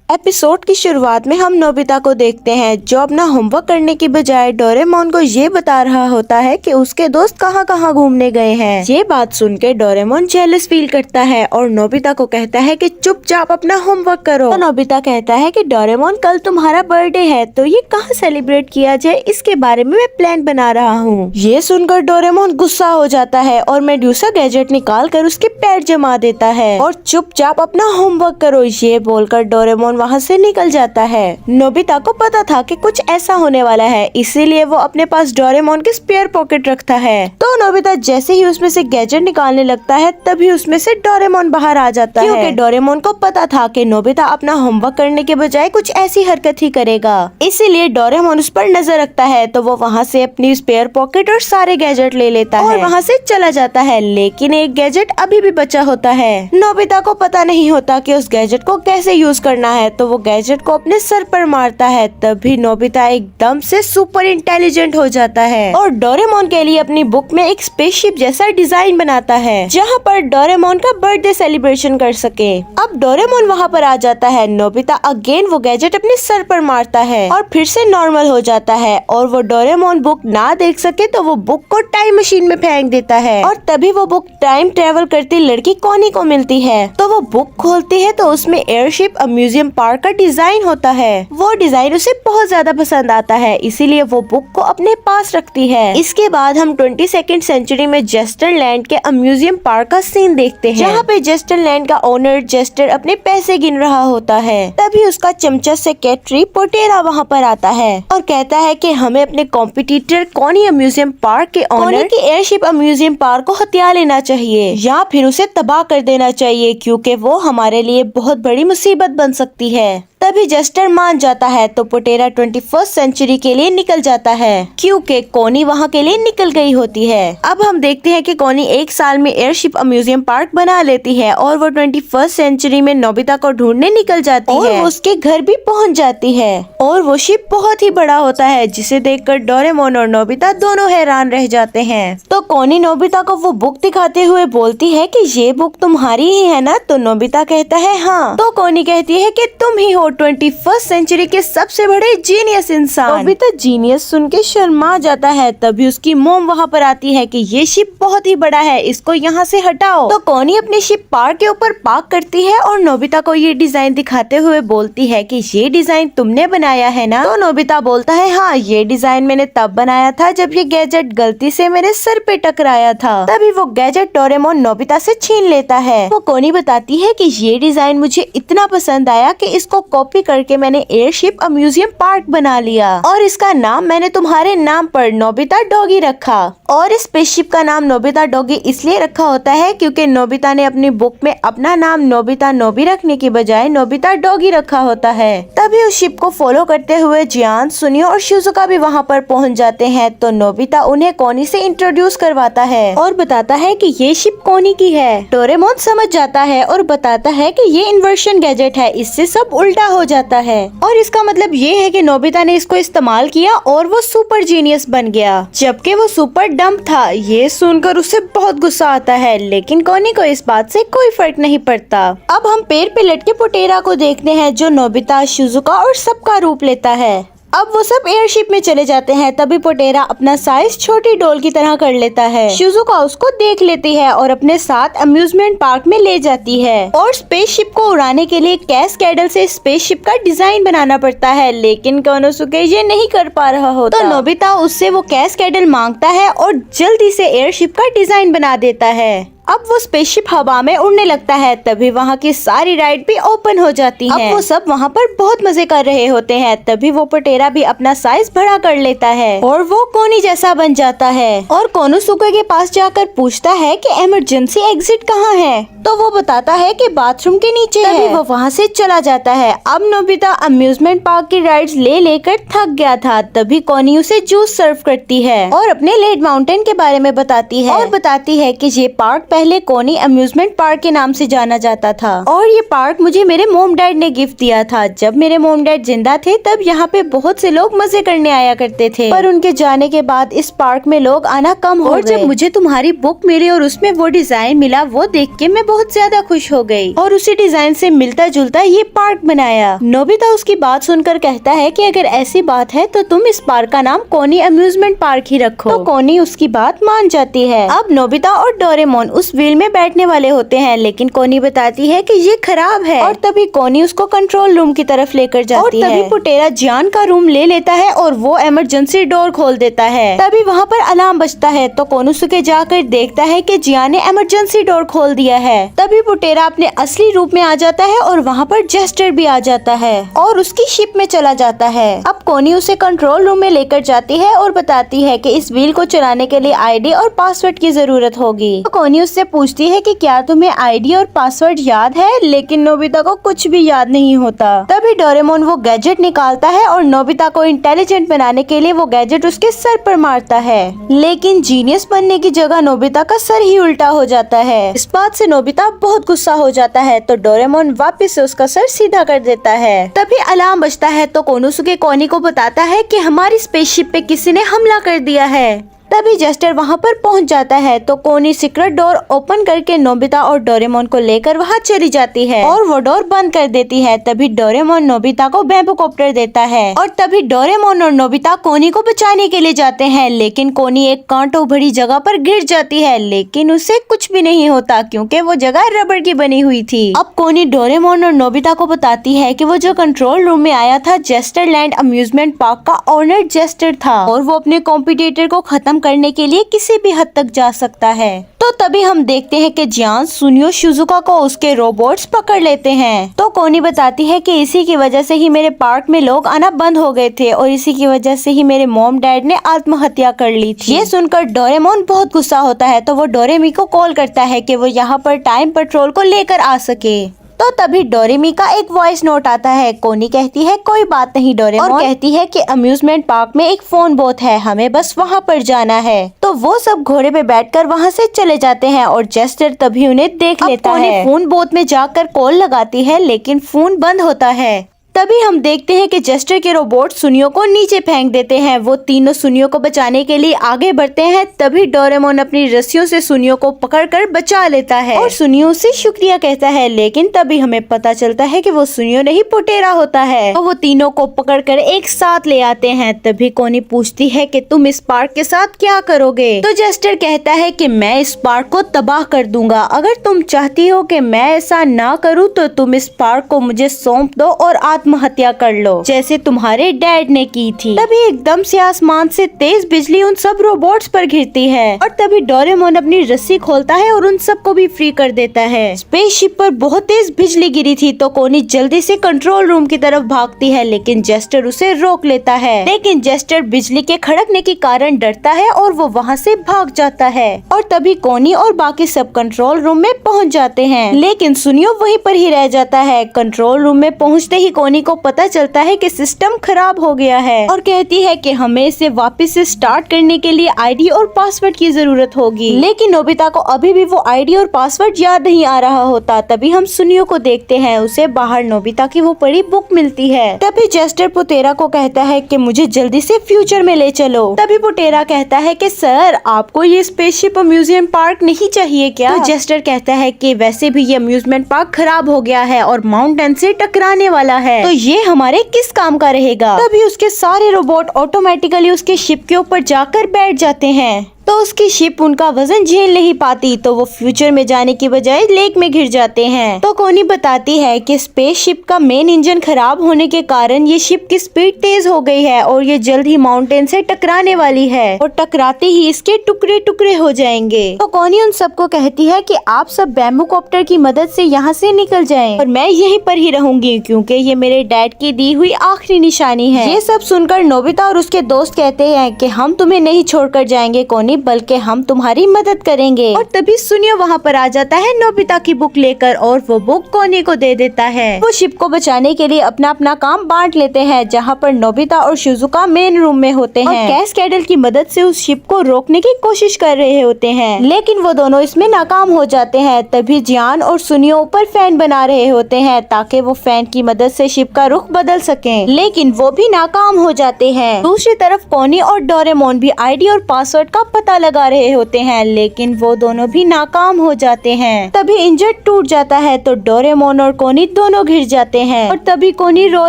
Episode की शुरुआत में हम नोबिता को देखते हैं जो अपना होमवर्क करने की बजाय डोरेमोन को ये बता रहा होता है कि उसके दोस्त कहाँ कहाँ घूमने गए हैं। ये बात सुन के डोरेमोन जेलस फील करता है और नोबिता को कहता है कि चुपचाप अपना होमवर्क करो। तो नोबिता कहता है कि डोरेमोन कल तुम्हारा बर्थडे है तो ये कहाँ सेलिब्रेट किया जाए इसके बारे में मैं प्लान बना रहा हूँ। ये सुनकर डोरेमोन गुस्सा हो जाता है और मेडुसा गैजेट निकाल कर उसके पैर जमा देता है और चुपचाप अपना होमवर्क करो ये बोलकर डोरेमोन वहाँ से निकल जाता है। नोबिता को पता था कि कुछ ऐसा होने वाला है, इसीलिए वो अपने पास डोरेमोन की स्पेयर पॉकेट रखता है। तो नोबिता जैसे ही उसमें से गैजेट निकालने लगता है तभी उसमें से डोरेमोन बाहर आ जाता है क्योंकि डोरेमोन को पता था कि नोबिता अपना होमवर्क करने के बजाय कुछ ऐसी हरकत ही करेगा, इसीलिए डोरेमोन उस पर नजर रखता है। तो वो वहाँ से अपनी स्पेयर पॉकेट और सारे गैजेट ले लेता है और वहाँ से चला जाता है, लेकिन एक गैजेट अभी भी बचा होता है। नोबिता को पता नहीं होता कि उस गैजेट को कैसे यूज करना है, तो वो गैजेट को अपने सर पर मारता है। तभी नोबिता एकदम से सुपर इंटेलिजेंट हो जाता है और डोरेमोन के लिए अपनी बुक में एक स्पेसशिप जैसा डिजाइन बनाता है जहाँ पर डोरेमोन का बर्थडे सेलिब्रेशन कर सके। अब डोरेमोन वहाँ पर आ जाता है। नोबिता अगेन वो गैजेट अपने सर पर मारता है और फिर से नॉर्मल हो जाता है और वो डोरेमोन बुक ना देख सके तो वो बुक को टाइम मशीन में फेंक देता है और तभी वो बुक टाइम ट्रेवल करती लड़की कॉनी को मिलती है। तो वो बुक खोलती है तो उसमें एयरशिप अम्यूजियम पार्क का डिजाइन होता है। वो डिजाइन उसे बहुत ज्यादा पसंद आता है, इसीलिए वो बुक को अपने पास रखती है। इसके बाद हम 22nd सेंचुरी में जेस्टर लैंड के अम्यूजियम पार्क का सीन देखते हैं जहाँ पे जेस्टर लैंड का ओनर जेस्टर अपने पैसे गिन रहा होता है। तभी उसका चमचा सेक्रेटरी पोटेरा वहाँ पर आता है और कहता है कि हमें अपने कॉम्पिटिटर कॉनी अम्यूजियम पार्क के ओनर की एयरशिप अम्यूजियम पार्क को हथिया लेना चाहिए या फिर उसे तबाह कर देना चाहिए क्योंकि वो हमारे लिए बहुत बड़ी मुसीबत बन सकती है। तभी जेस्टर मान जाता है तो पोटेरा 21st सेंचुरी के लिए निकल जाता है क्योंकि कॉनी वहाँ के लिए निकल गई होती है। अब हम देखते हैं कि कॉनी एक साल में एयरशिप अम्यूजियम पार्क बना लेती है और वो 21st सेंचुरी में नोबिता को ढूंढने निकल जाती है और उसके घर भी पहुँच जाती है और वो शिप बहुत ही बड़ा होता है जिसे देखकर डोरेमोन और नोबिता दोनों हैरान रह जाते हैं। तो कॉनी नोबिता को वो बुक दिखाते हुए बोलती है कि ये बुक तुम्हारी ही है ना? तो नोबिता कहता है हाँ। तो कॉनी कहती है कि तुम ही हो 21st सेंचुरी के सबसे बड़े जीनियस इंसान। नोबिता जीनियस सुन के शर्मा जाता है। तभी उसकी मोम वहाँ पर आती है कि ये शिप बहुत ही बड़ा है, इसको यहाँ से हटाओ। तो कॉनी अपनी शिप पार्क के ऊपर पार्क करती है और नोबिता को ये डिजाइन दिखाते हुए बोलती है कि ये डिजाइन तुमने बनाया है ना? तो नोबिता बोलता है हाँ, ये डिजाइन मैंने तब बनाया था जब ये गैजेट गलती से मेरे सर पे टकराया था। तभी वो गैजेट डोरेमोन नोबिता से छीन लेता है। वो कॉनी बताती है कि ये डिजाइन मुझे इतना पसंद आया कि इसको कॉपी करके मैंने एयरशिप अम्यूजियम पार्क बना लिया और इसका नाम मैंने तुम्हारे नाम पर नोबिता डॉगी रखा। और इस स्पेसशिप का नाम नोबिता डॉगी इसलिए रखा होता है क्योंकि नोबिता ने अपनी बुक में अपना नाम नोबिता नोबी रखने की बजाय नोबिता डॉगी रखा होता है। तभी उस शिप को फॉलो करते हुए जियान, सुनियो और शिजुका भी वहाँ पर पहुँच जाते हैं। तो नोबिता उन्हें कॉनी से इंट्रोड्यूस करवाता है और बताता है कि ये शिप कॉनी की है। डोरेमोन समझ जाता है और बताता है कि ये इन्वर्शन गैजेट है, इससे सब उल्टा हो जाता है और इसका मतलब ये है कि नोबिता ने इसको इस्तेमाल किया और वो सुपर जीनियस बन गया जबकि वो सुपर डम्ब था। ये सुनकर उसे बहुत गुस्सा आता है, लेकिन कॉनी को इस बात से कोई फर्क नहीं पड़ता। अब हम पेड़ पे लटके पोटेरा को देखते हैं जो नोबिता, शिजुका और सबका रूप लेता है। अब वो सब एयरशिप में चले जाते हैं। तभी पोटेरा अपना साइज छोटी डॉल की तरह कर लेता है। शिजुका उसको देख लेती है और अपने साथ अम्यूजमेंट पार्क में ले जाती है और स्पेसशिप को उड़ाने के लिए कैस्केडल से स्पेसशिप का डिजाइन बनाना पड़ता है, लेकिन कोनोसुके ये नहीं कर पा रहा होता। तो नोबिता उससे वो कैस्केडल मांगता है और जल्दी से एयरशिप का डिजाइन बना देता है। अब वो स्पेसशिप हवा में उड़ने लगता है। तभी वहाँ की सारी राइड भी ओपन हो जाती हैं। अब वो सब वहाँ पर बहुत मजे कर रहे होते हैं। तभी वो पोटेरा भी अपना साइज बड़ा कर लेता है और वो कॉनी जैसा बन जाता है और कोनोसुके के पास जाकर पूछता है कि इमरजेंसी एग्जिट कहाँ है? तो वो बताता है कि बाथरूम के नीचे है। तभी वो वहाँ से चला जाता है। अब नोबिता अम्यूजमेंट पार्क की राइड्स ले लेकर थक गया था। तभी कॉनी उसे जूस सर्व करती है और अपने लेड माउंटेन के बारे में बताती है और बताती है कि ये पार्क पहले कोनी अम्यूजमेंट पार्क के नाम से जाना जाता था और ये पार्क मुझे मेरे मोम डैड ने गिफ्ट दिया था। जब मेरे मोम डैड जिंदा थे तब यहाँ पे बहुत से लोग मजे करने आया करते थे, पर उनके जाने के बाद इस पार्क में लोग आना कम हो गए। जब मुझे तुम्हारी बुक मिली और उसमें वो डिजाइन मिला, वो देख के मैं बहुत ज्यादा खुश हो गई और उसी डिजाइन से मिलता जुलता ये पार्क बनाया। नोबिता उसकी बात सुनकर कहता है कि अगर ऐसी बात है तो तुम इस पार्क का नाम कोनी अम्यूजमेंट पार्क ही रखो। तो कोनी उसकी बात मान जाती है। अब नोबिता और डोरेमोन उस व्हील में बैठने वाले होते हैं, लेकिन कोनी बताती है कि ये खराब है और तभी कोनी उसको कंट्रोल रूम की तरफ लेकर जाती है। तभी पुटेरा जियान का रूम ले लेता है और वो इमरजेंसी डोर खोल देता है। तभी वहाँ पर अलार्म बजता है तो कोनोसुके जाकर देखता है कि जियान ने इमरजेंसी डोर खोल दिया है। तभी पुटेरा अपने असली रूप में आ जाता है और वहाँ पर जेस्टर भी आ जाता है और उसकी शिप में चला जाता है। अब कोनी उसे कंट्रोल रूम में लेकर जाती है और बताती है कि इस व्हील को चलाने के लिए आईडी और पासवर्ड की जरूरत होगी। तो कोनी उससे पूछती है कि क्या तुम्हें आईडी और पासवर्ड याद है, लेकिन नोबिता को कुछ भी याद नहीं होता। तभी डोरेमोन वो गैजेट निकालता है और नोबिता को इंटेलिजेंट बनाने के लिए वो गैजेट उसके सर पर मारता है, लेकिन जीनियस बनने की जगह नोबिता का सर ही उल्टा हो जाता है। इस बात से नोबिता बहुत गुस्सा हो जाता है तो डोरेमोन वापस से उसका सर सीधा कर देता है। तभी अलार्म बजता है तो कोनोसुके कोनी को बताता है कि हमारी स्पेसशिप पे किसी ने हमला कर दिया है। तभी जेस्टर वहाँ पर पहुँच जाता है तो कोनी सीक्रेट डोर ओपन करके नोबिता और डोरेमोन को लेकर वहाँ चली जाती है और वो डोर बंद कर देती है। तभी डोरेमोन नोबिता को बैम्बू कॉप्टर देता है और तभी डोरेमोन और नोबिता कोनी को बचाने के लिए जाते हैं, लेकिन कोनी एक कांटों भरी जगह पर गिर जाती है, लेकिन उसे कुछ भी नहीं होता क्योंकि वो जगह रबड़ की बनी हुई थी। अब कोनी डोरेमोन और नोबिता को बताती है कि वो जो कंट्रोल रूम में आया था जेस्टर लैंड अम्यूजमेंट पार्क का ओनर जेस्टर था और वो अपने कॉम्पिटिटर को खत्म करने के लिए किसी भी हद तक जा सकता है। तो तभी हम देखते हैं कि जियान सुनियो शिजुका को उसके रोबोट्स पकड़ लेते हैं। तो कोनी बताती है कि इसी की वजह से ही मेरे पार्क में लोग आना बंद हो गए थे और इसी की वजह से ही मेरे मॉम डैड ने आत्महत्या कर ली थी। ये सुनकर डोरेमोन बहुत गुस्सा होता है तो वो डोरेमी को कॉल करता है कि वो यहाँ पर टाइम पेट्रोल को लेकर आ सके। तो तभी डोरेमी का एक वॉइस नोट आता है। कोनी कहती है कोई बात नहीं डोरेमोन, और कहती है कि अम्यूजमेंट पार्क में एक फोन बूथ है, हमें बस वहाँ पर जाना है। तो वो सब घोड़े पे बैठकर वहाँ से चले जाते हैं और जेस्टर तभी उन्हें देख लेता है। फोन बूथ में जाकर कॉल लगाती है लेकिन फोन बंद होता है। तभी हम देखते हैं कि जेस्टर के रोबोट सुनियो को नीचे फेंक देते हैं। वो तीनों सुनियो को बचाने के लिए आगे बढ़ते हैं। तभी डोरेमोन अपनी रस्सियों से सुनियो को पकड़कर बचा लेता है और सुनियो से शुक्रिया कहता है, लेकिन तभी हमें पता चलता है कि वो सुनियो नहीं पुटेरा होता है। तो वो तीनों को पकड़कर एक साथ ले आते हैं। तभी कोनी पूछती है कि तुम इस पार्क के साथ क्या करोगे? तो जेस्टर कहता है कि मैं इस पार्क को तबाह कर दूंगा। अगर तुम चाहती हो कि मैं ऐसा ना करूँ तो तुम इस पार्क को मुझे सौंप दो और आत्महत्या कर लो जैसे तुम्हारे डैड ने की थी। तभी एकदम से आसमान से तेज बिजली उन सब रोबोट्स पर गिरती है और तभी डोरेमोन अपनी रस्सी खोलता है और उन सबको भी फ्री कर देता है। स्पेसशिप पर बहुत तेज बिजली गिरी थी तो कोनी जल्दी से कंट्रोल रूम की तरफ भागती है, लेकिन जेस्टर उसे रोक लेता है। लेकिन जेस्टर बिजली के खड़कने के कारण डरता है और वो वहाँ से भाग जाता है और तभी कोनी और बाकी सब कंट्रोल रूम में पहुँच जाते हैं, लेकिन सुनियो वहीं पर ही रह जाता है। कंट्रोल रूम में पहुँचते ही कोनी को पता चलता है कि सिस्टम खराब हो गया है और कहती है कि हमें इसे वापस से स्टार्ट करने के लिए आईडी और पासवर्ड की जरूरत होगी, लेकिन नोबिता को अभी भी वो आईडी और पासवर्ड याद नहीं आ रहा होता। तभी हम सुनियो को देखते हैं, उसे बाहर नोबिता की वो पढ़ी बुक मिलती है। तभी जेस्टर पुटेरा को कहता है कि मुझे जल्दी से फ्यूचर में ले चलो। तभी पुटेरा कहता है कि सर आपको ये स्पेसशिप अम्यूजियम पार्क नहीं चाहिए क्या? तो जेस्टर कहता है कि वैसे भी ये अम्यूजमेंट पार्क खराब हो गया है और माउंटेन से टकराने वाला है, तो ये हमारे किस काम का रहेगा? तभी उसके सारे रोबोट ऑटोमेटिकली उसके शिप के ऊपर जाकर बैठ जाते हैं। तो उसकी शिप उनका वजन झेल नहीं पाती तो वो फ्यूचर में जाने की बजाय लेक में घिर जाते हैं। तो कोनी बताती है कि स्पेसशिप का मेन इंजन खराब होने के कारण ये शिप की स्पीड तेज हो गई है और ये जल्द ही माउंटेन से टकराने वाली है और टकराते ही इसके टुकड़े टुकड़े हो जाएंगे। तो कोनी उन सबको कहती है कि आप सब बैम्बू कॉप्टर की मदद से यहाँ से निकल जाएं और मैं यहीं पर ही रहूंगी क्योंकि ये मेरे डैड की दी हुई आखिरी निशानी है। ये सब सुनकर नोबिता और उसके दोस्त कहते हैं कि हम तुम्हें नहीं छोड़कर जाएंगे। कोनी नहीं बल्कि हम तुम्हारी मदद करेंगे। और तभी सुनियो वहाँ पर आ जाता है नोबिता की बुक लेकर और वो बुक कोनी को दे देता है। वो शिप को बचाने के लिए अपना अपना काम बांट लेते हैं, जहाँ पर नोबिता और शिजुका मेन रूम में होते हैं और कैस्केडल की मदद से उस शिप को रोकने की कोशिश कर रहे होते हैं, लेकिन वो दोनों इसमें नाकाम हो जाते हैं। तभी जियान और सुनियो ऊपर फैन बना रहे होते हैं ताकि वो फैन की मदद से शिप का रुख बदल सके, लेकिन वो भी नाकाम हो जाते हैं। दूसरी तरफ कोनी और डोरेमोन भी आईडी और पासवर्ड का पता लगा रहे होते हैं, लेकिन वो दोनों भी नाकाम हो जाते हैं। तभी इंजन टूट जाता है तो डोरेमोन और कोनी दोनों घिर जाते हैं और तभी कोनी रो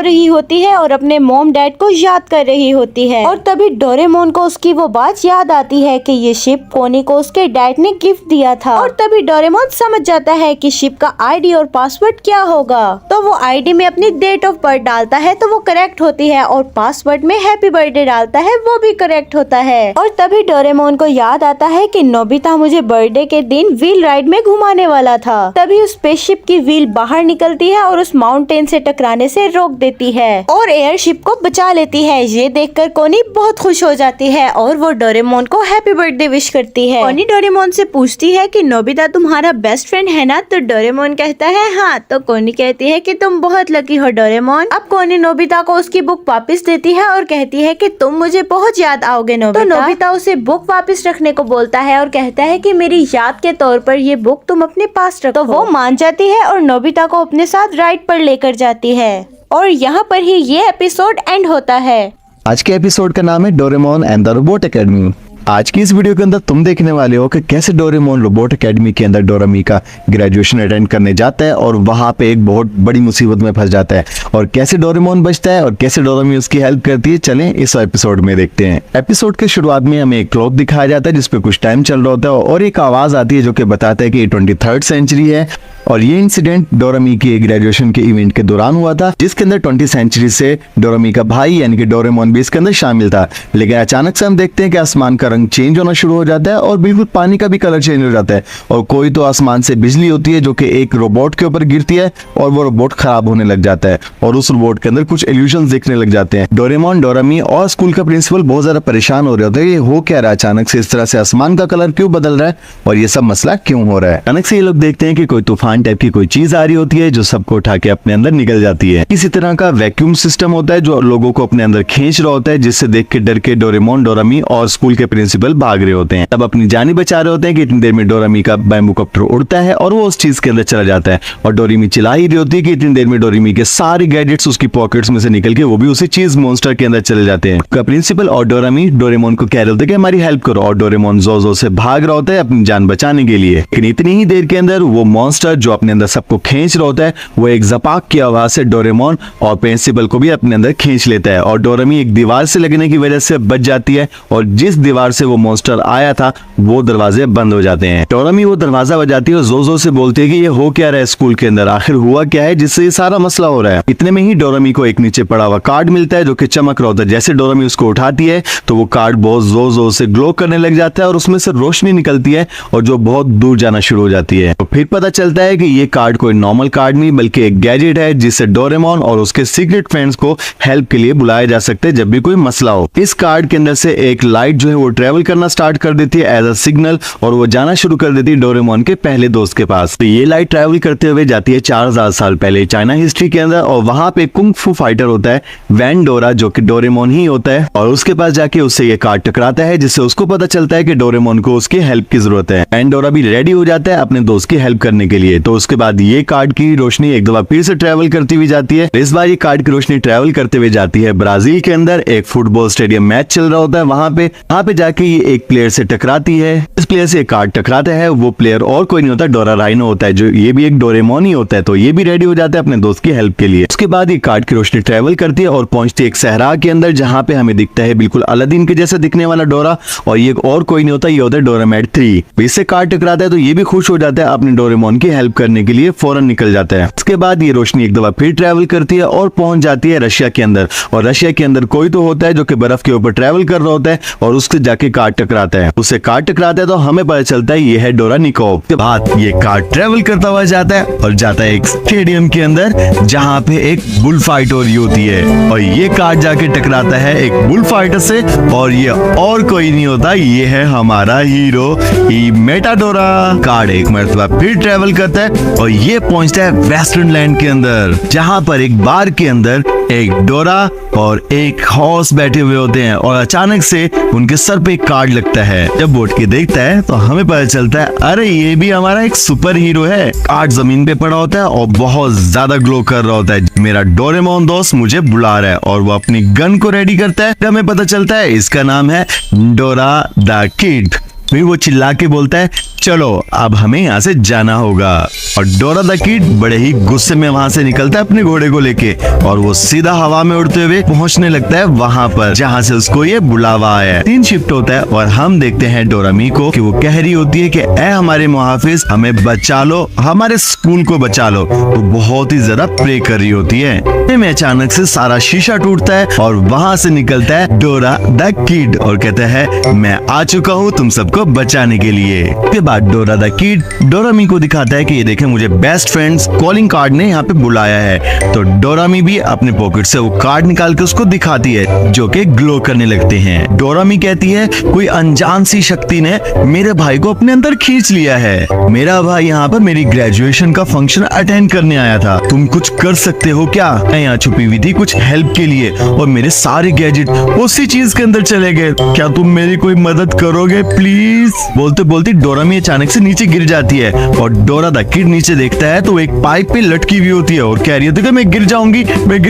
रही होती है और अपने मॉम डैड को याद कर रही होती है। और तभी डोरेमोन को उसकी वो बात याद आती है कि ये शिप कोनी को उसके डैड ने गिफ्ट दिया था। और तभी डोरेमोन समझ जाता है कि शिप का आईडी और पासवर्ड क्या होगा, तो वो आईडी में अपनी डेट ऑफ बर्थ डालता है तो वो करेक्ट होती है और पासवर्ड में हैप्पी बर्थडे डालता है, वो भी करेक्ट होता है। और तभी डोरेमोन को याद आता है कि नोबिता मुझे बर्थडे के दिन व्हील राइड में घुमाने वाला था। तभी उस स्पेसशिप की व्हील बाहर निकलती है और उस माउंटेन से टकराने से रोक देती है और एयरशिप को बचा लेती है। ये देखकर कोनी बहुत खुश हो जाती है और वो डोरेमोन को हैप्पी बर्थडे विश करती है। कोनी डोरेमोन से पूछती है कि नोबिता तुम्हारा बेस्ट फ्रेंड है ना, तो डोरेमोन कहता है हाँ। तो कोनी कहती है कि तुम बहुत लकी हो डोरेमोन। अब कोनी नोबिता को उसकी बुक वापस देती है और कहती है कि तुम मुझे बहुत याद आओगे नोबिता। तो नोबिता उसे बुक वापस रखने को बोलता है और कहता है कि मेरी याद के तौर पर ये बुक तुम अपने पास रखो। तो वो मान जाती है और नोबिता को अपने साथ राइड पर लेकर जाती है और यहाँ पर ही ये एपिसोड एंड होता है। आज के एपिसोड का नाम है Doraemon and the robot academy. आज की इस वीडियो के अंदर तुम देखने वाले हो कि कैसे डोरेमोन रोबोट एकेडमी के अंदर डोरेमी का ग्रेजुएशन अटेंड करने जाता है और वहां पे एक बहुत बड़ी मुसीबत में फंस जाता है और कैसे डोरेमोन बचता है और कैसे डोरेमी उसकी हेल्प करती है। चलें इस एपिसोड में देखते हैं। एपिसोड के शुरुआत में हमें एक क्लॉक दिखाया जाता है जिसपे कुछ टाइम चल रहा होता है और एक आवाज आती है जो कि बताता है कि 23rd सेंचुरी है और ये इंसिडेंट डोरेमी की ग्रेजुएशन के इवेंट के दौरान हुआ था, जिसके अंदर 20th सेंचुरी से डोरेमी का भाई यानी कि डोरेमोन भी इसके अंदर शामिल था। लेकिन अचानक से हम देखते हैं कि आसमान का रंग चेंज होना शुरू हो जाता है और बिल्कुल पानी का भी कलर चेंज हो जाता है और कोई तो आसमान से बिजली होती है जो कि एक रोबोट के ऊपर गिरती है और वो रोबोट खराब होने लग जाता है और उस रोबोट के अंदर कुछ इल्यूशंस दिखने लग जाते हैं। डोरेमोन, डोरेमी और स्कूल का प्रिंसिपल बहुत ज्यादा परेशान हो रहे होते हैं, ये हो क्या रहा है, अचानक से इस तरह से आसमान का कलर क्यों बदल रहा है और ये सब मसला क्यों हो रहा है। अचानक से ये लोग देखते हैं कि कोई तूफान टाइप की कोई चीज आ रही होती है जो सबको उठा के अपने अंदर निकल जाती है। इसी तरह का वैक्यूम सिस्टम होता है जो लोगों को अपने अंदर खींच रहा होता है, जिससे देख के डर के डोरेमोन, डोरेमी और स्कूल के प्रिंसिपल भाग रहे होते हैं। तब अपनी जान बचा रहे होते हैं कि इतनी देर में डोरेमी का बैम्बू कॉप्टर उड़ता है और वो उस चीज के अंदर चला जाता है और डोरेमी चिल्ला ही रही होती है कि इतनी देर में डोरेमी के सारे गैजेट्स उसकी पॉकेट्स में से निकल के वो भी उसी चीज मॉन्स्टर के अंदर चले जाते हैं। प्रिंसिपल और डोरेमी डोरेमोन को कह रहे होते हैं कि हमारी हेल्प करो और डोरेमोन जोर से भाग रहा होता है अपनी जान बचाने के लिए। लेकिन इतनी ही देर के अंदर वो मॉन्स्टर जो अपने अंदर सबको खींच रहा होता है वो एक जपाक की आवाज से डोरेमोन और प्रिंसिपल को भी अपने अंदर खींच लेता है और डोरेमी एक दीवार से लगने की वजह से बच जाती है और जिस दीवार से वो मॉन्स्टर आया था वो दरवाजे बंद हो जाते हैं। डोरेमी वो दरवाजा बजाती है और जोर से बोलती है कि ये हो क्या रहा है स्कूल के अंदर, आखिर हुआ क्या है जिससे ये सारा मसला हो रहा है। इतने में ही डोरेमी को एक नीचे पड़ा हुआ कार्ड मिलता है जो कि चमक रहा होता है। जैसे डोरेमी उसको उठाती है तो वो कार्ड बहुत जोर से ग्लो करने लग जाता है और उसमें से रोशनी निकलती है और जो बहुत दूर जाना शुरू हो जाती है। तो फिर पता चलता है कि ये कार्ड कोई नॉर्मल कार्ड नहीं बल्कि एक गैजेट है जिससे डोरेमोन और उसके सीक्रेट फ्रेंड्स को हेल्प के लिए बुलाया जा सकता है जब भी कोई मसला हो। इस कार्ड के अंदर से एक लाइट जो है वो ट्रेवल करना स्टार्ट कर देती है एज अ सिग्नल और वो जाना शुरू कर देती है डोरेमोन के पहले दोस्त के पास। तो ये लाइट ट्रेवल करते हुए जाती है 4000 साल पहले चाइना हिस्ट्री के अंदर और वहां पे कुंग फू फाइटर होता है वैन डोरा जो कि डोरेमोन ही होता है और उसके पास जाके उससे ये कार्ड टकराता है जिससे उसको पता चलता है कि डोरेमोन को उसकी हेल्प की जरूरत है। वैन डोरा भी रेडी हो जाता है अपने दोस्त की हेल्प करने के लिए। तो उसके बाद ये कार्ड की रोशनी एक दफा फिर से ट्रेवल करती हुई जाती है। इस बार ये कार्ड की रोशनी ट्रेवल करते हुए जाती है ब्राजील के अंदर। एक फुटबॉल स्टेडियम मैच चल रहा होता है, वहां पे जाके ये एक प्लेयर से टकराती है। इस प्लेयर से कार्ड टकराता है, वो प्लेयर और कोई नहीं होता डोरा राइनो होता है जो ये भी एक डोरेमोन ही होता है। तो ये भी रेडी हो जाता है अपने दोस्त की हेल्प के लिए। उसके बाद ये कार्ड की रोशनी ट्रेवल करती है और पहुंचती है एक सहरा के अंदर जहां पे हमें दिखता है बिल्कुल अलादीन के जैसे दिखने वाला डोरा और ये और कोई नहीं होता, ये होता है डोरामेड 3। इससे कार्ड टकराता है तो ये भी खुश हो जाता है अपने डोरेमोन की हेल्प हेल्प करने के लिए फौरन निकल जाता है। इसके बाद ये रोशनी एक दफा फिर ट्रैवल करती है और पहुंच जाती है रशिया के अंदर। और रशिया के अंदर कोई तो होता है जो कि बर्फ के ऊपर ट्रैवल कर रहा होता है और उससे जाके कार टकराता है। उससे कार टकराता है तो हमें पता चलता है ये है डोरा निकोव। के बाद ये कार ट्रैवल करता हुआ जाता है और जाता है एक स्टेडियम के अंदर जहाँ पे एक बुल फाइट हो रही होती है। और ये कार जाके टकराता है एक बुल फाइटर से और ये और कोई नहीं होता, ये है हमारा हीरो ही मेटाडोरा। कार एक मरतबा फिर ट्रैवल करता है और ये पहुंचता है वेस्टर्न लैंड के अंदर जहाँ पर एक बार के अंदर एक डोरा और एक हॉर्स बैठे हुए होते हैं और अचानक से उनके सर पे एक कार्ड लगता है। जब बोट के देखता है तो हमें पता चलता है अरे ये भी हमारा एक सुपर हीरो है। कार्ड जमीन पे पड़ा होता है और बहुत ज्यादा ग्लो कर रहा होता है। मेरा डोरेमोन दोस्त मुझे बुला रहा है और वो अपनी गन को रेडी करता है। हमें पता चलता है इसका नाम है डोरा द किड। फिर वो चिल्ला के बोलता है चलो अब हमें यहाँ से जाना होगा। और डोरा द किड बड़े ही गुस्से में वहाँ से निकलता है अपने घोड़े को लेके और वो सीधा हवा में उड़ते हुए पहुँचने लगता है वहाँ पर जहाँ से उसको ये बुलावा आया है। सीन शिफ्ट होता है और हम देखते हैं डोरामी को कि वो कह रही होती है कि ऐ हमारे मुहाफिज हमें बचा लो, हमारे स्कूल को बचा लो। वो बहुत ही ज्यादा प्रे कर रही होती है। में अचानक से सारा शीशा टूटता है और वहाँ से निकलता है डोरा द किड और कहता है मैं आ चुका हूँ तुम सबको बचाने के लिए। के बाद डोरा द किड डोरामी को दिखाता है कि ये देखें मुझे बेस्ट फ्रेंड्स कॉलिंग कार्ड ने यहाँ पे बुलाया है। तो डोरामी भी अपने पॉकेट से वो कार्ड निकाल के उसको दिखाती है जो कि ग्लो करने लगते हैं। डोरामी कहती है कोई अनजान सी शक्ति ने मेरे भाई को अपने अंदर खींच लिया है। मेरा भाई यहाँ पर मेरी ग्रेजुएशन का फंक्शन अटेंड करने आया था, तुम कुछ कर सकते हो क्या? मैं यहाँ छुपी हुई थी कुछ हेल्प के लिए और मेरे सारे गैजेट उसी चीज के अंदर चले गए, क्या तुम मेरी कोई मदद करोगे प्लीज? बोलते बोलते डोरामी अचानक से नीचे गिर जाती है और डोरा द किड नीचे देखता है तो एक पाइप पे लटकी हुई होती है और कह रही होती है मैं गिर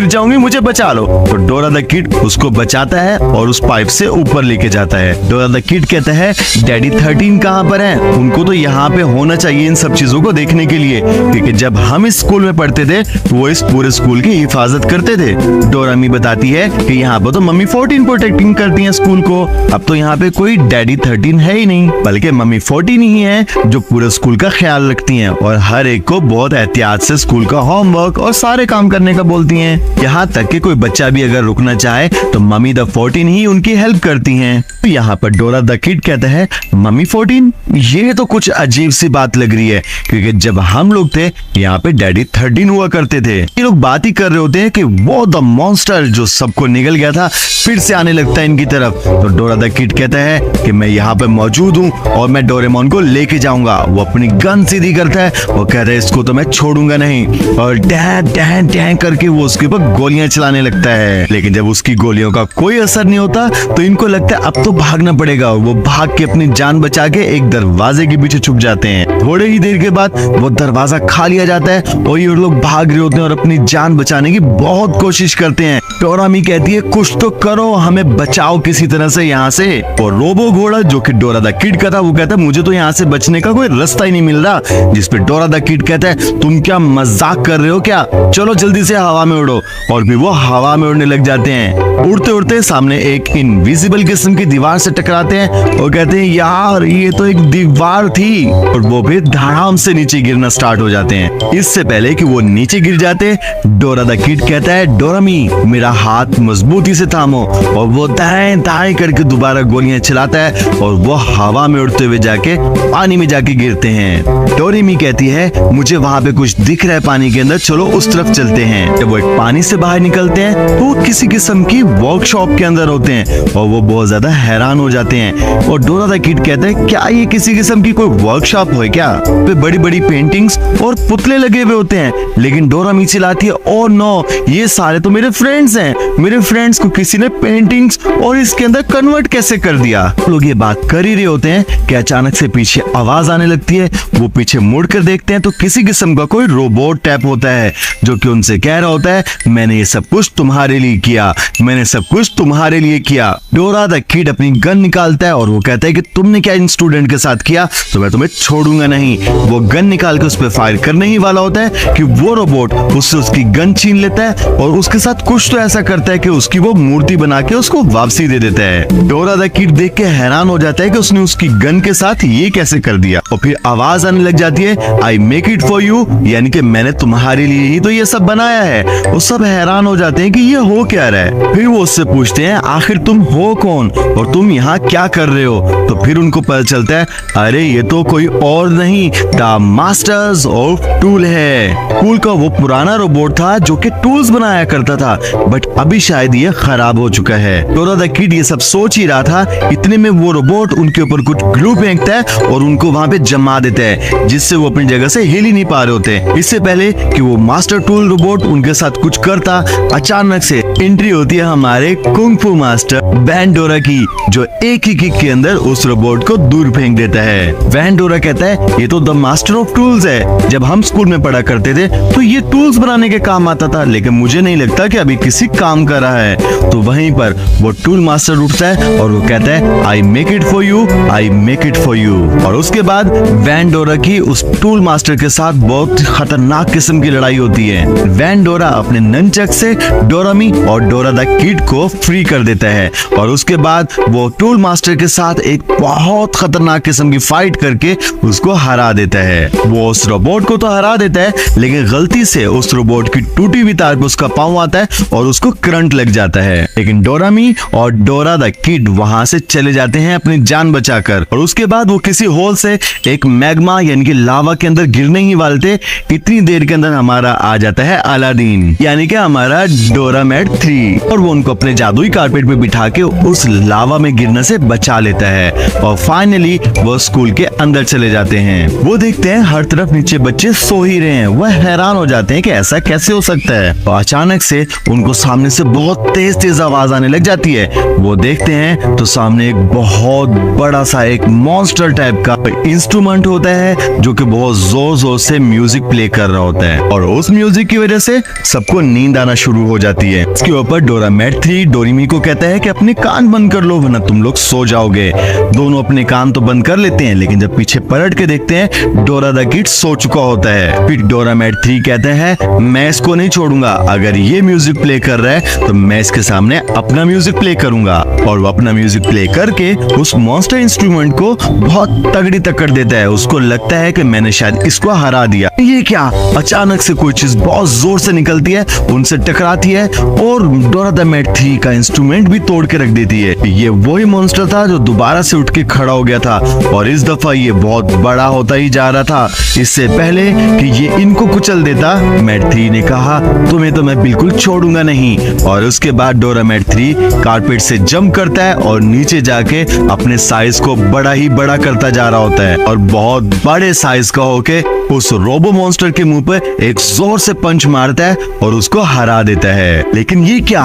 जाऊंगी मुझे बचा लो। तो डोरा द किड उसको बचाता है और उस पाइप से ऊपर लेके जाता है। डोरा द किड कहता है डैडी 13 कहाँ पर है? उनको तो यहाँ पे होना चाहिए इन सब चीजों को देखने के लिए, क्योंकि जब हम इस स्कूल में पढ़ते थे वो इस पूरे स्कूल की हिफाजत करते थे। डोरामी बताती है कि यहाँ पर तो मम्मी 14 प्रोटेक्टिंग करती है स्कूल को, अब तो यहाँ पे कोई डैडी 13 है ही नहीं, बल्कि मम्मी 14 ही है जो पूरे स्कूल का ख्याल रखती हैं और हर एक को बहुत एहतियात से स्कूल का होमवर्क और सारे काम करने का बोलती हैं। यहाँ तक कि कोई बच्चा भी अगर रुकना चाहे तो मम्मी द 14 ही उनकी हेल्प करती हैं। तो यहाँ पर डोरा द किड कहता है मम्मी 14, ये तो कुछ अजीब सी बात लग रही है, क्योंकि जब हम लोग थे यहाँ पे डैडी 13 हुआ करते थे। ये लोग बात ही कर रहे होते हैं कि वो द मॉन्स्टर जो सबको निगल गया था फिर से आने लगता है इनकी तरफ। तो डोरा द किड कहता है कि मैं यहाँ पे मौजूद हूँ और मैं डोरेमोन को लेके जाऊंगा। वो अपनी गन सीधी करता है, वो कहता है इसको तो मैं छोड़ूंगा नहीं और डैं डैं डैं करके वो उसके ऊपर गोलियां चलाने लगता है। लेकिन जब उसकी गोलियों का कोई असर नहीं होता तो इनको लगता है अब तो भागना पड़ेगा। वो भाग के अपनी जान बचा के एक दरवाजे के पीछे छुप जाते हैं। थोड़े ही देर के बाद वो दरवाजा खा लिया जाता है और ये लोग भाग रहे होते हैं और अपनी जान बचाने की बहुत कोशिश करते हैं। डोरामी कहती है कुछ तो करो, हमें बचाओ किसी तरह से यहाँ से। और रोबो घोड़ा जो कि डोरा द किड का था वो कहता है मुझे तो यहाँ से बचने का कोई रास्ता ही नहीं मिल रहा। जिस पे डोरा द किड कहता है तुम क्या मजाक कर रहे हो क्या, चलो जल्दी से हवा में उड़ो। और फिर वो हवा में उड़ने लग जाते हैं। उड़ते उड़ते सामने एक इनविजिबल किस्म की दीवार से टकराते हैं और कहते हैं यार ये तो एक दीवार थी, और वो भी धड़ाम से नीचे गिरना स्टार्ट हो जाते हैं। इससे पहले कि वो नीचे गिर जाते डोरा द किड कहता है डोरामी मेरा हाथ मजबूती से थामो, और वो दाएं दाएं करके दोबारा गोलियां चलाता है और वो हवा में उड़ते हुए जाके पानी में जाके गिरते हैं। डोरेमी कहती है मुझे वहां पे कुछ दिख रहा है पानी के अंदर, चलो उस तरफ चलते हैं। जब वो एक पानी से बाहर निकलते हैं तो वो किसी किस्म की वर्कशॉप के अंदर होते हैं और वो बहुत ज्यादा हैरान हो जाते हैं। और डोरा द किड कहता है क्या ये किसी किस्म की कोई वर्कशॉप है क्या? पे बड़ी बड़ी पेंटिंग्स और पुतले लगे हुए होते हैं। लेकिन डोरामी चिल्लाती है ओ नो, ये सारे तो मेरे फ्रेंड्स हैं, मेरे फ्रेंड्स को किसी ने पेंटिंग्स और इसके अंदर कन्वर्ट कैसे कर दिया। लोग ये बात कर ही रहे होते हैं कि अचानक से पीछे आवाज आने लगती है। वो पीछे मुड़कर देखते हैं तो किसी किस्म का कोई रोबोट टैप होता है जो कि उनसे कह रहा होता है मैंने ये सब कुछ तुम्हारे लिए किया, मैंने सब कुछ तुम्हारे लिए किया। डोरा द किड अपनी गन निकालता है और वो कहता है कि तुमने क्या इन स्टूडेंट के साथ किया तो मैं तुम्हें छोड़ूंगा नहीं। वो गन निकाल के उस पर फायर करने ही वाला होता है कि वो रोबोट उससे उसकी गन छीन लेता है और उसके साथ कुछ तो ऐसा करता है कि उसकी वो मूर्ति बना के उसको वापसी दे देता है। डोरा द किड देख के हैरान हो जाता है कि उसने उसकी गन के साथ ये कैसे कर दिया। और फिर आवाज आने लग जाती है I make it for you, यानी कि मैंने तुम्हारे लिए ही तो ये सब बनाया है। वो सब हैरान हो जाते हैं कि ये हो क्या रहा है। फिर वो उससे पूछते हैं आखिर तुम हो कौन और तुम यहाँ क्या कर रहे हो। तो फिर उनको पता चलता है अरे ये तो कोई और नहीं द मास्टर्स ऑफ टूल है। टूल का वो पुराना रोबोट था जो कि टूल्स बनाया करता था, बट अभी शायद ये खराब हो चुका है। डोरा द किड ये सब सोच ही रहा था, इतने में वो रोबोट उनके ऊपर कुछ ग्लू फेंकता है और उनको वहां पे जमा देता है, जिससे वो अपनी जगह से हिल ही नहीं पा रहे होते। इससे पहले कि वो मास्टर टूल रोबोट उनके साथ कुछ करता, अचानक से एंट्री होती है हमारे कुंग फू मास्टर वैन डोरा की, जो एक ही किक के अंदर उस रोबोट को दूर फेंक देता है। वैन डोरा कहता है ये तो द मास्टर ऑफ टूल्स है, जब हम स्कूल में पढ़ा करते थे तो ये टूल्स बनाने के काम आता था, लेकिन मुझे नहीं लगता कि अभी किसी काम कर रहा है। तो वहीं पर वो टूल मास्टर उठता है और वो कहता है I make it for you, I make it for you. और उसके बाद वैन डोरा की उस टूल मास्टर के साथ बहुत खतरनाक किस्म की लड़ाई होती है। वैन डोरा अपने ननचक से डोरामी और डोरा द किड को फ्री कर देता है और उसके बाद वो टूल मास्टर के साथ एक बहुत खतरनाक किस्म की फाइट करके उसको हरा देता है। वो उस रोबोट को तो हरा देता है, लेकिन गलती से उस रोबोट की टूटी हुई तार पे उसका पांव आता है और उसको करंट लग जाता है। लेकिन डोरामी और डोरा द किड वहां से चले जाते हैं अपनी जान बचाकर। और उसके बाद वो किसी होल से एक मैग्मा यानी कि लावा के अंदर गिरने ही वाले थे, इतनी देर के अंदर हमारा आ जाता है अलादीन, यानी कि हमारा डोरामेट 3, और वो उनको अपने जादुई कारपेट पे बिठा के उस लावा में गिरने से बचा लेता है। और फाइनली वो स्कूल के अंदर चले जाते हैं। वो देखते हैं हर तरफ नीचे बच्चे सो ही रहे हैं। वह हैरान हो जाते हैं कि ऐसा कैसे हो सकता है। तो अचानक से उनको सामने से बहुत तेज तेज आवाज आने लग जाती है। वो देखते हैं तो सामने एक बहुत बड़ा सा एक मॉन्स्टर टाइप का इंस्ट्रूमेंट होता है जो कि बहुत जोर जोर से म्यूजिक प्ले कर रहा होता है, और उस म्यूजिक की वजह से सबको नींद आना शुरू हो जाती है। इसके ऊपर डोरामेट 3 डोरेमी को कहता है कि अपने कान बंद कर लो वरना तुम लोग सो जाओगे। दोनों अपने कान तो बंद कर लेते हैं, लेकिन जब पीछे पलट के देखते हैं डोरा द किड सो चुका होता है। फिर डोरामेट 3 कहते हैं मैं इसको नहीं छोड़ूंगा, अगर ये म्यूजिक प्ले कर रहा है तो मैं इसके सामने अपना म्यूजिक प्ले करूंगा। और वो अपना म्यूजिक प्ले करके उस मॉन्स्टर इंस्ट्रूमेंट को बहुत तगड़ी टक्कर देता है। उसको लगता है कि मैंने शायद इसको हरा दिया। ये क्या, अचानक से कोई चीज बहुत जोर से निकलती है, उनसे टकराती है और डोरामेट 3 का इंस्ट्रूमेंट भी तोड़ के रख देती है। ये वही मॉन्स्टर था जो दोबारा से उठ के खड़ा हो गया था, और इस दफा ये बहुत बड़ा होता ही जा रहा था। इससे पहले कि ये इनको कुचल देता, मैट 3 ने कहा तुम्हें तो मैं बिल्कुल छोड़ूंगा नहीं। और उसके बाद डोरामेट 3 कारपेट से जंप करता है और नीचे जाके अपने साइज को बड़ा ही बड़ा करता जा रहा होता है, और बहुत बड़े साइज का होके उस रोबो मॉन्स्टर के मुंह पे एक जोर से पंच मारता है और उसको हरा देता है। लेकिन ये क्या,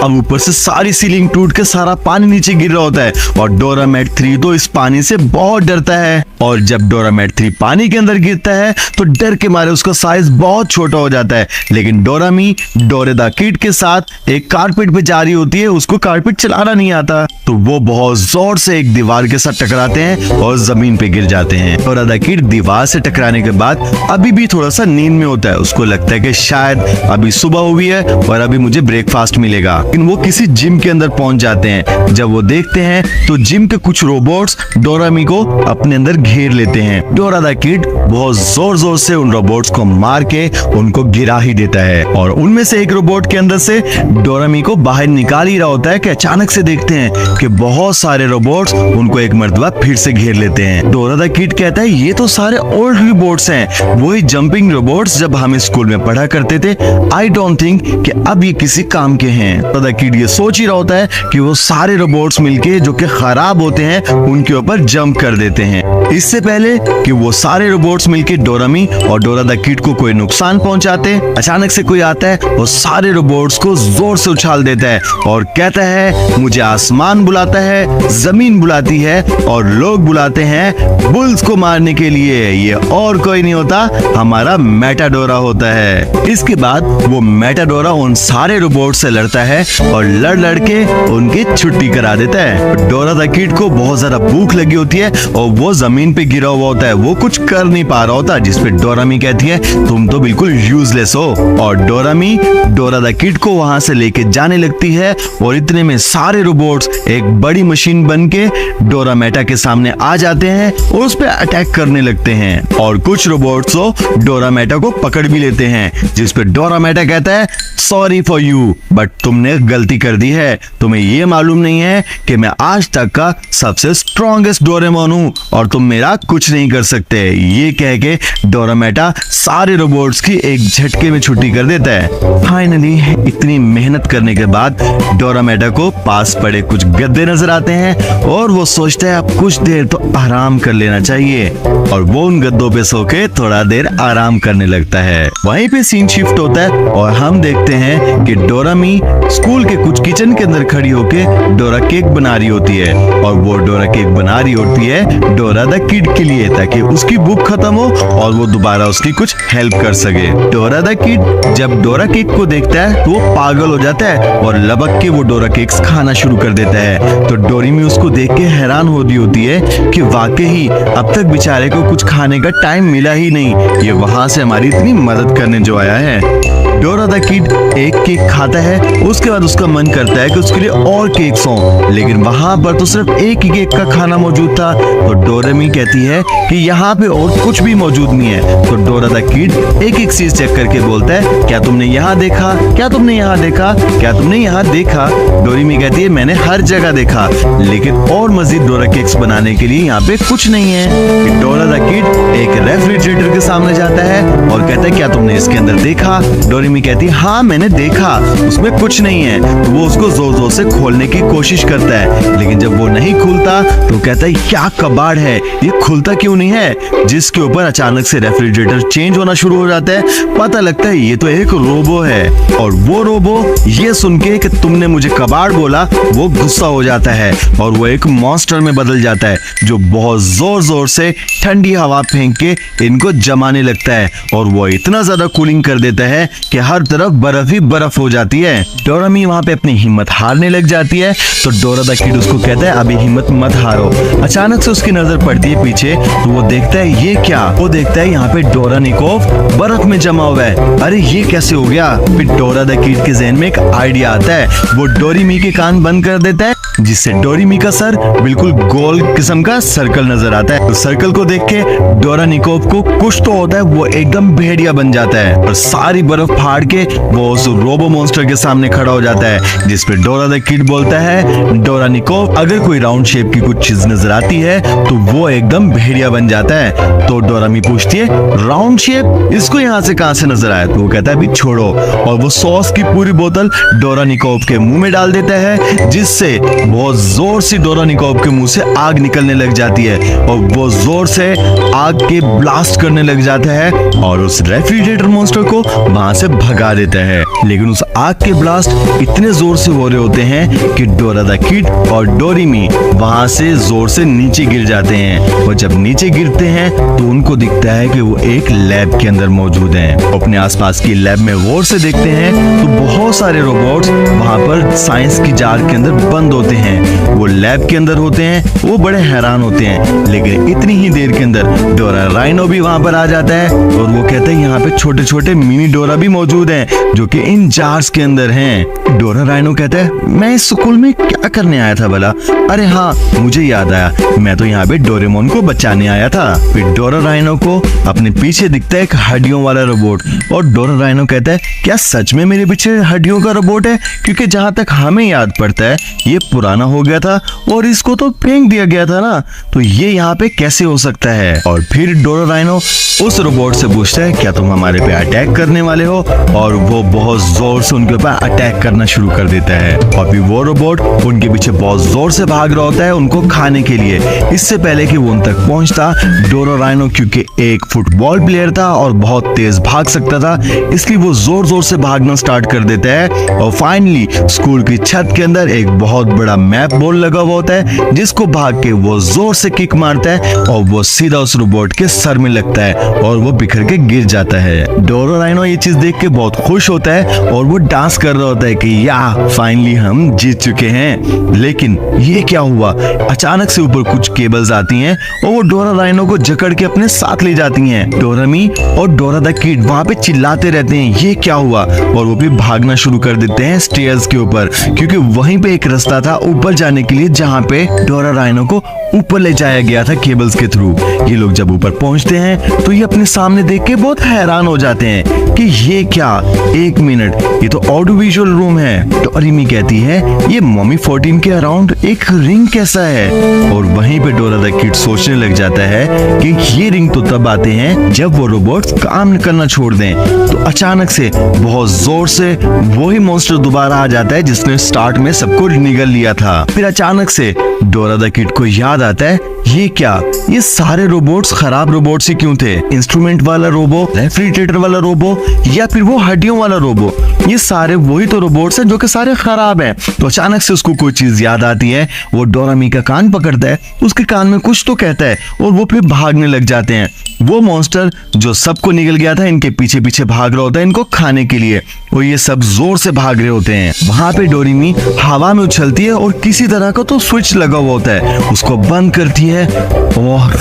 अब ऊपर से सारी सीलिंग टूट के सारा पानी नीचे गिर रहा होता है, और डोरामेट 3 तो इस पानी से बहुत डरता है। और जब डोरामेट 3 पानी के अंदर गिरता है तो डर के मारे उसका साइज बहुत छोटा हो जाता है। लेकिन डोरामी डोरा द किड के साथ एक कारपेट पे जा रही होती है, उसको कारपेट चलाना नहीं आता, तो वो बहुत जोर से एक दीवार के साथ टकराते हैं और जमीन पे गिर जाते हैं। डोरा द किड दीवार से टकराने के बाद अभी भी थोड़ा सा नींद में होता है। उसको लगता है कि शायद अभी सुबह हुई है और अभी मुझे ब्रेकफास्ट मिलेगा। लेकिन वो किसी जिम के अंदर पहुंच जाते हैं। जब वो देखते हैं तो जिम के कुछ रोबोट्स डोरामी को अपने अंदर घेर लेते हैं। डोरा द किड बहुत जोर जोर से उन रोबोट्स को मार के उनको गिरा ही देता है, और उनमें से एक रोबोट के अंदर से डोरामी को बाहर निकाल ही रहा होता है कि अचानक से देखते हैं कि बहुत सारे रोबोट्स उनको एक मर्तबा फिर से घेर लेते हैं। डोरा द किड कहता है ये तो सारे ओल्ड रोबोट्स हैं, वही जंपिंग रोबोट्स जब हम स्कूल में पढ़ा करते थे। आई डोंट थिंक कि अब ये किसी काम के हैं। डोरा द किड ये सोच ही रहा होता है कि वो सारे रोबोट्स मिलके जो कि खराब होते हैं उनके ऊपर जंप कर देते हैं। इससे पहले कि वो सारे रोबोट्स मिलके डोरामी और डोरा द किड को कोई नुकसान पहुंचाते, अचानक से कोई आता है और सारे रोबोट्स को जोर से उछाल देता है और कहता है मुझे आसमान बुलाता है, जमीन बुलाती है और लोग बुलाते हैं बुल्स को मारने के लिए। ये और कोई नहीं होता, हमारा मेटाडोरा होता है। इसके बाद वो मेटाडोरा उन सारे रोबोट से लड़ता है और लड़ के उनकी छुट्टी करा देता है। डोरा द किड को बहुत ज्यादा भूख लगी होती है और वो जमीन जमीन पे गिरा हुआ होता है, वो कुछ कर नहीं पा रहा होता, जिसपे डोरामी कहती है तुम तो बिल्कुल यूजलेस हो। और डोरामी डोरा द किड को वहां से लेके जाने लगती है और इतने में सारे रोबोट्स एक बड़ी मशीन बन के डोरामेटा के सामने आ जाते हैं और उस पर अटैक करने लगते हैं। और कुछ रोबोट्स तो डोरामेटा को पकड़ भी लेते हैं, जिसपे डोरामेटा कहता है सॉरी फॉर यू, बट तुमने गलती कर दी है। तुम्हें ये मालूम नहीं है कि मैं आज तक का सबसे स्ट्रॉन्गेस्ट डोरेमोन हूँ और तुम मेरा कुछ नहीं कर सकते। ये कह के डोरामेटा सारे रोबोट्स की एक झटके में छुट्टी कर देता है। फाइनली इतनी मेहनत करने के बाद डोरामेटा को पास पड़े कुछ गद्दे नजर आते हैं और वो सोचता है अब कुछ देर तो आराम कर लेना चाहिए, और वो उन गद्दों पे सो के थोड़ा देर आराम करने लगता है। वहीं पे सीन शिफ्ट होता है और हम देखते हैं कि डोरामी स्कूल के कुछ किचन के अंदर खड़ी होके डोरा केक बना रही होती है, और वो डोरा केक बना रही होती है डोरा द किड के लिए, ताकि उसकी भूख खत्म हो और वो दोबारा उसकी कुछ हेल्प कर सके। डोरा द किड जब डोरा केक को देखता है तो वो पागल हो जाता है और लबक के वो डोरा केक्स खाना शुरू कर देता है। तो डोरेमी उसको देख के हैरान हो रही होती है कि वाकई अब तक बेचारे को कुछ खाने का टाइम मिला ही नहीं, ये वहां से हमारी इतनी मदद करने जो आया है। डोरा द किड एक केक खाता है, उसके बाद उसका मन करता है कि उसके लिए और केक्स हों, लेकिन वहां पर तो सिर्फ एक ही केक का खाना मौजूद था। तो डोरेमी कहती है कि यहाँ पे और कुछ भी मौजूद नहीं है। तो डोरा द किड एक एक चीज चेक करके बोलता है क्या तुमने यहाँ देखा, क्या तुमने यहाँ देखा, क्या तुमने यहाँ देखा। डोरेमी कहती है मैंने हर जगह देखा, लेकिन और मजीद डोरा केक्स बनाने के लिए यहाँ पे कुछ नहीं है। डोरा द किड एक रेफ्रिजरेटर के सामने जाता है और कहता है क्या तुमने इसके अंदर देखा। डोरेमी कहती है हाँ मैंने देखा, उसमें कुछ नहीं है। तो वो उसको जोर जोर से खोलने की कोशिश करता है, लेकिन जब वो नहीं खुलता तो कहता है क्या कबाड़ है, ये खुलता क्यों नहीं है। जिसके ऊपर अचानक से रेफ्रिजरेटर चेंज होना शुरू हो जाता है। पता लगता है ये तो एक रोबो है, और वो रोबो ये सुन के कि तुमने मुझे कबाड़ बोला वो गुस्सा हो जाता है और वो एक मॉन्स्टर में बदल जाता है, जो बहुत जोर जोर से ठंडी हवा फेंक के इनको जमाने लगता है, और वो इतना ज्यादा कूलिंग कर देता है कि हर तरफ बर्फ ही बर्फ हो जाती है। डोरामी वहां पे अपनी हिम्मत हारने लग जाती है, तो डोरा द किड उसको कहता है अभी हिम्मत मत हारो। अचानक से उसकी नजर पड़ती है पीछे, तो वो देखता है ये क्या, वो देखता है यहाँ पे डोरा निकोफ बर्फ में जमा हुआ है। अरे ये कैसे हो गया। फिर डोरा द किड के ज़हन में एक आइडिया आता है, वो डोरेमी के कान बंद कर देता है, जिससे डोरेमी का सर बिल्कुल गोल किस्म का सर्कल नजर आता है। उस सर्कल को देख के डोरा निकोफ को कुछ तो होता है, वो एकदम भेड़िया बन जाता है और सारी बर्फ फाड़ के वो उस रोबो मॉन्स्टर के सामने खड़ा हो जाता है, जिसपे डोरा द किड बोलता है डोरा निकोफ अगर कोई राउंड शेप की कुछ चीज नजर आती है तो वो एकदम भेड़िया बन जाता है। तो डोरामी पूछती है राउंड शेप, इसको यहाँ से कहाँ से नजर आया। तो वो कहता है अभी छोड़ो, और वो सॉस की पूरी बोतल डोरा निकोफ के मुंह में डाल देता है, जिससे बहुत जोर से डोरा निकोफ के मुंह से आग निकलने लग जाती है और वो जोर से आग के ब्लास्ट करने लग जाता है और उस रेफ्रिजरेटर मॉन्स्टर को वहां से भगा देता है। लेकिन उस आग के ब्लास्ट इतने जोर से हो रहे होते हैं कि डोरा द किड और डोरेमी वहां से जोर से नीचे गिर जाते हैं, और जब नीचे गिरते हैं तो उनको दिखता है कि वो एक लैब के अंदर मौजूद हैं। अपने आसपास की लैब में गौर से देखते हैं तो बहुत सारे रोबोट्स वहां पर साइंस की जार के अंदर बंद होते हैं। वो लैब के अंदर होते हैं, वो बड़े हैरान होते हैं, लेकिन इतनी ही देर के अंदर डोरा राइनो भी वहां पर आ जाता है और वो कहते हैं यहाँ पे छोटे छोटे मिनी डोरा भी मौजूद हैं जो कि इन जार्स के अंदर हैं। डोरा राइनो कहता है मैं इस स्कूल में क्या करने आया था भला। अरे हाँ मुझे याद आया, मैं तो यहाँ पे डोरेमोन को बचाने आया था। फिर डोरा राइनो को अपने पीछे दिखता है एक हड्डियों वाला रोबोट, और डोरा राइनो कहता है क्या सच में मेरे पीछे हड्डियों का रोबोट है, क्योंकि जहाँ तक हमें याद पड़ता है ये पुराना हो गया था और इसको तो फेंक दिया गया था ना, तो ये यहाँ पे कैसे हो सकता है। और फिर डोरा राइनो उस रोबोट से पूछता है क्या तुम हमारे पे अटैक करने वाले हो, और वो बहुत जोर से उनके ऊपर अटैक करना शुरू कर देता है। और फिर वो रोबोट उनके पीछे बहुत जोर से भाग रहा होता है उनको खाने के लिए। इससे पहले कि वो उन तक पहुंचता, डोरा राइनो क्योंकि एक फुटबॉल प्लेयर था और बहुत तेज भाग सकता था, इसलिए वो जोर जोर से भागना स्टार्ट कर देता है और फाइनली स्कूल की छत के अंदर एक बहुत बड़ा मैप बोर्ड लगा हुआ होता है, जिसको भाग के वो जोर से किक मारता है और वो सीधा उस रोबोट के सर में लगता है और वो बिखर के गिर जाता है। डोराराइनो ये चीज देख के बहुत खुश होता है और वो डांस कर रहा होता है कि या फाइनली हम जीत चुके हैं। लेकिन ये क्या हुआ, अचानक से ऊपर कुछ केबल्स आती हैं और वो डोराराइनो को जकड़ के अपने साथ ले जाती हैं। डोरेमी और डोरा द किड वहां पे चिल्लाते रहते हैं ये क्या हुआ, और वो भी भागना शुरू कर देते हैं स्टेयर्स के ऊपर, क्योंकि वहीं पे एक रास्ता था ऊपर जाने के लिए जहाँ पे डोराराइनो को ऊपर ले जाया गया था केबल्स के थ्रू। ये लोग जब ऊपर पहुंचते हैं तो ये अपने सामने देख के बहुत हैरान हो जाते हैं कि ये क्या, एक मिनट, ये तो ऑडियो विजुअल रूम है। डोरेमी कहती है ये मम्मी 14 के अराउंड एक रिंग कैसा है, और वहीं पे डोरा द किड सोचने लग जाता है कि ये रिंग तो तब आते हैं जब वो रोबोट्स काम करना छोड़ दें। तो अचानक से बहुत जोर से वही मॉन्स्टर दोबारा आ जाता है जिसने स्टार्ट में सबको निगल लिया था। फिर अचानक से डोरा द किड को याद आता है ये क्या, ये सारे रोबोट्स खराब रोबोट्स ही क्यों थे, इंस्ट्रूमेंट वाला रोबो, रेफ्रिजरेटर वाला रोबो, या फिर वो हड्डियों वाला रोबो, ये सारे वही तो रोबोट्स हैं जो कि सारे खराब हैं। तो अचानक से उसको कोई चीज याद आती है, वो डोरेमी का कान पकड़ता है, उसके कान में कुछ तो कहता है और वो फिर भागने लग जाते हैं। वो मॉन्स्टर जो सबको निगल गया था इनके पीछे पीछे भाग रहा होता है इनको खाने के लिए, और ये सब जोर से भाग रहे होते हैं। वहां पे डोरेमी हवा में उछलती है और किसी तरह का तो स्विच लगा हुआ होता है, उसको बंद करती है और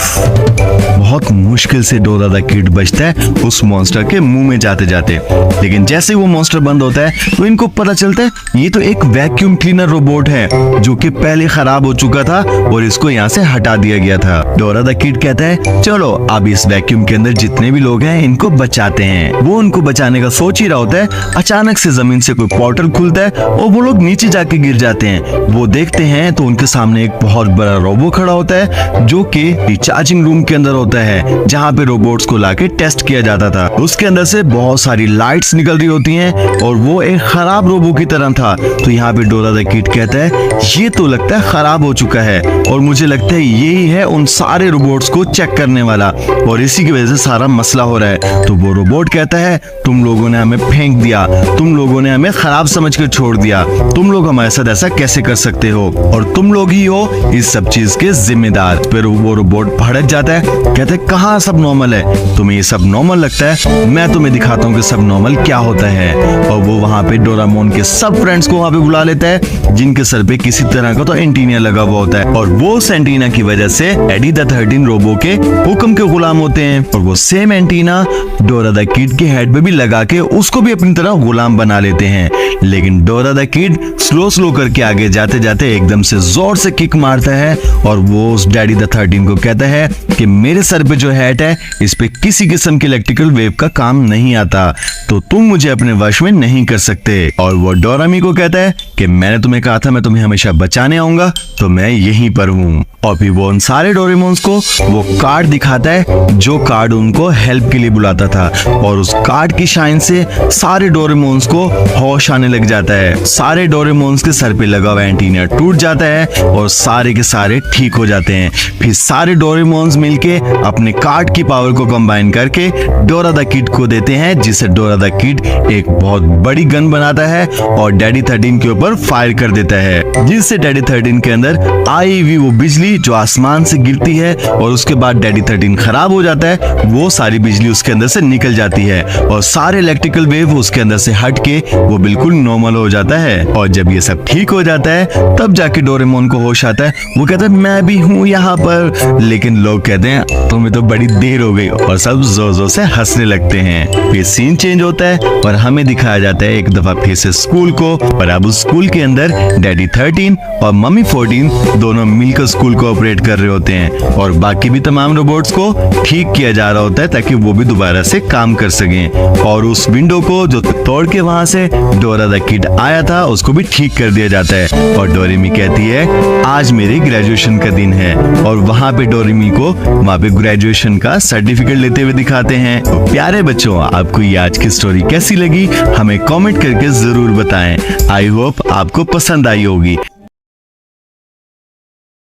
बहुत मुश्किल से डोरा द किड बचता है उस मॉन्स्टर के मुंह में जाते जाते। लेकिन जैसे वो मॉन्स्टर बंद होता है तो इनको पता चलता है ये तो एक वैक्यूम क्लीनर रोबोट है जो कि पहले खराब हो चुका था और इसको यहाँ से हटा दिया गया था। डोरा द किड कहता है चलो अब इस वैक्यूम के अंदर जितने भी लोग हैं इनको बचाते हैं। वो उनको बचाने का सोच ही रहा होता है, अचानक से जमीन से कोई पोर्टल खुलता है और वो लोग नीचे जाके गिर जाते हैं। वो देखते हैं तो उनके सामने एक बहुत बड़ा रोबो खड़ा होता है जो कि रिचार्जिंग रूम के अंदर होता है जहाँ पे रोबोट्स को लाके टेस्ट किया जाता था। उसके अंदर से बहुत सारी लाइट्स निकल रही होती हैं और वो एक खराब रोबो की तरह था। तो यहाँ पे डोरा द किड कहता है ये तो लगता है खराब हो चुका है और मुझे लगता है यही है उन सारे रोबोट्स को चेक करने वाला और इसी की वजह से सारा मसला हो रहा है। तो वो रोबोट कहता है तुम लोगों ने हमें फेंक दिया, तुम लोगों ने हमें खराब समझ कर छोड़ दिया, तुम लोग हमारे साथ ऐसा कैसे कर सकते हो और तुम लोग ही हो इस सब चीज के जिम्मेदार। फिर वो रोबोट भड़क जाता है, कहते हैं कहाँ सब नॉर्मल है, तुम्हें ये सब नॉर्मल लगता है, मैं तुम्हें दिखाता हूँ कि सब नॉर्मल क्या होता है। और वो वहाँ पे डोरेमोन के सब फ्रेंड्स को वहाँ पे बुला लेता है जिनके सर पे किसी तरह का तो एंटीना लगा हुआ होता है और वो एंटीना की वजह से एडी द 13 रोबो के हुक्म के गुलाम होते हैं और वो same antenna Dora the kid के हेड पे भी लगा के उसको भी अपनी तरह गुलाम बना लेते हैं। लेकिन डोरा द किड स्लो करके आगे जाते जाते एकदम से जोर से किक मारता है और वो उस डैडी द 13 को कहता है कि मेरे सर पे जो हेड है इस पे किसी किस्म के इलेक्ट्रिकल वेव का काम नहीं आता, तो तुम मुझे अपने वश में नहीं कर सकते। और वो डोरेमी को कहता है कि मैंने तुम्हें कहा था मैं तुम्हें हमेशा बचाने आऊंगा, तो मैं यहीं पर हूँ। और फिर वो उन सारे डोरेमोन्स को वो कार्ड दिखाता है जो कार्ड उनको हेल्प के लिए बुलाता था और उस कार्ड की शाइन से सारे डोरेमोन्स को होश आने लग जाता है। सारे डोरेमोन्स के सर पे लगा हुआ एंटीना टूट जाता है और सारे के सारे ठीक हो जाते हैं। फिर सारे डोरेमोन्स मिलके अपने कार्ड की पावर को कंबाइन करके डोरा द किड को देते हैं, जिससे डोरा द किड एक बहुत बड़ी गन बनाता है और डैडी 13 के ऊपर फायर कर देता है, जिससे डैडी 13 के अंदर आई हुई वो बिजली जो आसमान से गिरती है और उसके बाद डैडी 13 खराब हो जाता है, वो सारी बिजली उसके अंदर से निकल जाती है और सारे इलेक्ट्रिकल वेव उसके अंदर से हट के वो बिल्कुल नॉर्मल हो जाता है। और जब ये सब ठीक हो जाता है तब जाके डोरेमोन को होश आता है। वो कहता है मैं भी हूँ यहाँ पर, लेकिन लोग कहते हैं तुम्हें तो बड़ी देर हो गई और सब जोर जोर से हंसने लगते हैं। फिर सीन चेंज होता है और हमें दिखाया जाता है एक दफा फिर से स्कूल को, और अब उस स्कूल के अंदर डैडी 13 और मम्मी 14 दोनों मिलकर स्कूल को ऑपरेट कर रहे होते हैं और बाकी भी तमाम रोबोट्स को ठीक किया जा रहा होता है ताकि वो भी दोबारा से काम कर सकें। और उस विंडो को जो तोड़ के वहां से डोरा द किड आया था उसको भी ठीक कर दिया जाता है और डोरेमी कहती है आज मेरी ग्रेजुएशन का दिन है और वहां पे डोरेमी को वहां पे ग्रेजुएशन का सर्टिफिकेट लेते हुए दिखाते हैं। तो प्यारे बच्चों, आपको ये आज की स्टोरी कैसी लगी हमें कमेंट करके जरूर बताएं। आई होप आपको पसंद आई होगी।